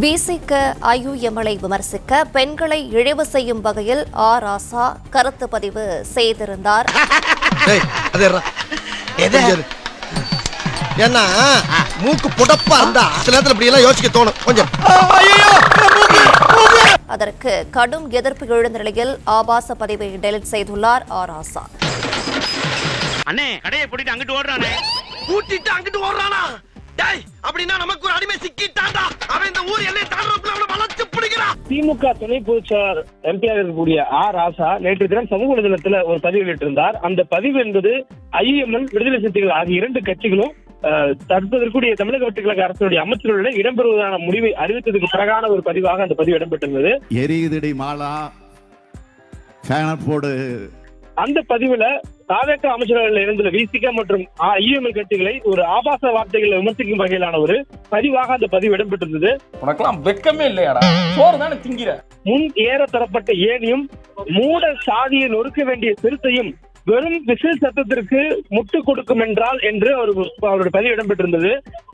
விசிக ஐயுஎம்எல்ஐ விமர்சிக்க பெண்களை இழிவு செய்யும் வகையில் ராசா கருத்து பதிவு செய்திருந்தார். ஏன்னா மூக்கு புடப்பா இருந்தா சில நேரத்துல இப்படி எல்லாம் யோசிக்க தோணும் கொஞ்சம். அதற்கு கடும் எதிர்ப்பு எழுந்த நிலையில் ஆபாச பதிவை டெலிட் செய்துள்ளார் ராசா. அண்ணே கடையை போட்டுட்டு அங்கிட்டு ஓடுறானே. கூட்டிட்டு அங்கிட்டு ஓடுறானா? டேய் அப்படினா நமக்கு ஒரு அடிமை சிக்கிட்டான்டா. அவன் இந்த ஊர் எல்லையை தாண்டறதுக்குள்ள அவன வளைச்சு பிடிக்கிறான். திமுக துணை பொதுச்செயலாளர் எம்பியாக இருக்கக்கூடிய ராசா நேற்று தினம் சமூக வலைதளத்தில் ஒரு பதிவு வெளியிட்டிருந்தார். அந்த பதிவு என்பது ஐஎம்எல், விடுதலை சிறுத்தைகள் ஆகிய இரண்டு கட்சிகளும் தற்போதைய தமிழக வெட்டுக்கழக அரசுடைய அமைச்சர்களுடன் இடம்பெறுவதான முடிவை அறிவித்ததுக்கு பிறகான ஒரு பதிவாக அந்த பதிவு இடம்பெற்றிருந்தது. எரியுதடி மாலா போடு. அந்த பதிவுல தாவேக அமைச்சர்கள் இருந்துள்ள விசிக மற்றும் ஐஎம்எல் கட்சிகளை ஒரு ஆபாச வார்த்தைகளை விமர்சிக்கும் வகையிலான ஒரு பதிவாக அந்த பதிவு இடம்பெற்றிருந்தது. உனக்கெல்லாம் வெக்கமே இல்லையாடா? சோறு தானே திங்கிற. முன் ஏற தரப்பட்ட ஏனியும் மூட சாதியை நொறுக்க வேண்டிய சிறுத்தையும் வெறும் விசில் சத்தத்திற்கு முட்டு கொடுக்கும் என்றால் என்று அவருடைய பதிவு இடம்பெற்றிருந்தது.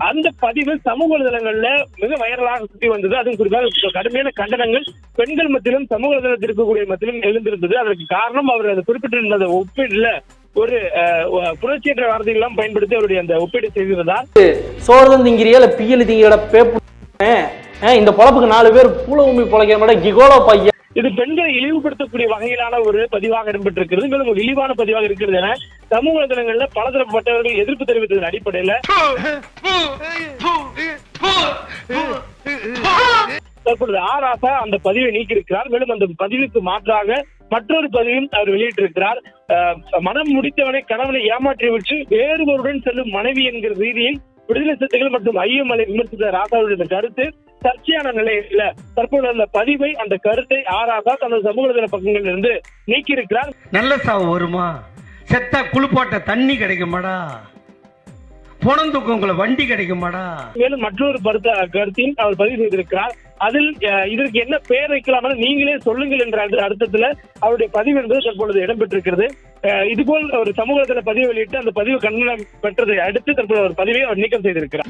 அந்த பதிவு சமூக வலைதளங்கள்ல மிக வைரலாக சுற்றி வந்தது. அதுவும் குறிப்பாக கடுமையான கண்டனங்கள் பெண்கள் மத்தியிலும் சமூக வலைதளத்தில் இருக்கக்கூடிய மத்தியிலும் எழுந்திருந்தது. அதற்கு காரணம் அவர் அதை குறிப்பிட்டிருந்த ஒப்பீடுல ஒரு புரட்சியற்ற வார்த்தைகள் எல்லாம் பயன்படுத்தி அவருடைய அந்த ஒப்பீடு செய்திருந்தார். சோறு திங்கிறியா இல்ல பியல் திங்கிற இந்த பொழப்புக்கு 4 பேர் பூல ஊமி பொழைக்கிற கிகோலோ பையன். இது பெண்களை இழிவுபடுத்தக்கூடிய வகையிலான ஒரு பதிவாக இடம்பெற்றிருக்கிறது. மேலும் ஒரு இழிவான பதிவாக இருக்கிறது என சமூக வலைதளங்கள்ல பலதரப்பட்டவர்கள் எதிர்ப்பு தெரிவித்ததன் அடிப்படையில தற்பொழுது ராசா அந்த பதிவை நீக்கியிருக்கிறார். மேலும் அந்த பதிவுக்கு மாற்றாக மற்றொரு பதிவையும் அவர் வெளியிட்டிருக்கிறார். மனம் முடித்தவனை கணவனை ஏமாற்றி விட்டு வேறுவருடன் செல்லும் மனைவி என்கிற ரீதியில் விடுதலை சிறுத்தைகள் மற்றும் ஐஎம்எல்ஐ விமர்சித்த ராசாவுடைய கருத்து சர்ச்சையான நிலையில தற்போது அந்த பதிவை, அந்த கருத்தை ராசா தனது சமூக வலைதள பக்கங்களில் இருந்து நீக்கியிருக்கிறார். நல்ல சாவு வருமா? செத்தா குளிப்பாட்ட தண்ணி கிடைக்குமாடா? புணந்துக்கு வண்டி கிடைக்குமாடா? மேலும் மற்றொரு கருத்தையும் அவர் பதிவு செய்திருக்கிறார். அதில் இதற்கு என்ன பெயர் வைக்கலாம் நீங்களே சொல்லுங்கள் என்ற அர்த்தத்துல அவருடைய பதிவு என்பது தற்பொழுது இடம்பெற்றிருக்கிறது. இதுபோல் ஒரு சமூக வலைதள பதிவு வெளியிட்டு அந்த பதிவு கண்டனம் பெற்றதை அடுத்து தற்போது ஒரு பதிவை அவர் நீக்கம் செய்திருக்கிறார்.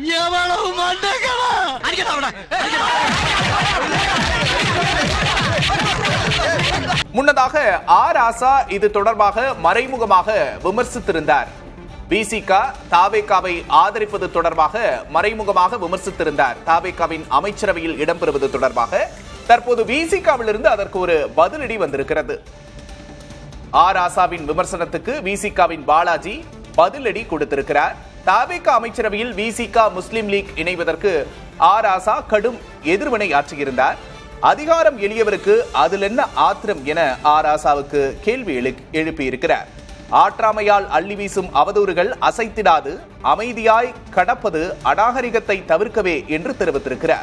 முன்னதாக ராசா இது தொடர்பாக மறைமுகமாக விமர்சித்திருந்தார். விசிக தாவேகாவை ஆதரிப்பது தொடர்பாக மறைமுகமாக விமர்சித்திருந்தார். தாவேகாவின் அமைச்சரவையில் இடம்பெறுவது தொடர்பாக தற்போது விசிகாவிலிருந்து அதற்கு ஒரு பதிலடி வந்திருக்கிறது. ராசாவின் விமர்சனத்துக்கு விசிகாவின் பாலாஜி பதிலடி கொடுத்திருக்கிறார். தாவேகா அமைச்சரவையில் விசிக முஸ்லிம் லீக் இணைவதற்கு ராசா கடும் எதிர்வினை ஆற்றியிருந்தார். அதிகாரம் எளியவருக்கு அதில் என்ன ஆத்திரம் என ராசாவுக்கு கேள்வி எழுப்பியிருக்கிறார். ஆற்றாமையால் அள்ளி வீசும் அவதூறுகள் அசைத்திடாது, அமைதியாய் கடப்பது அநாகரிகத்தை தவிர்க்கவே என்று தெரிவித்திருக்கிறார்.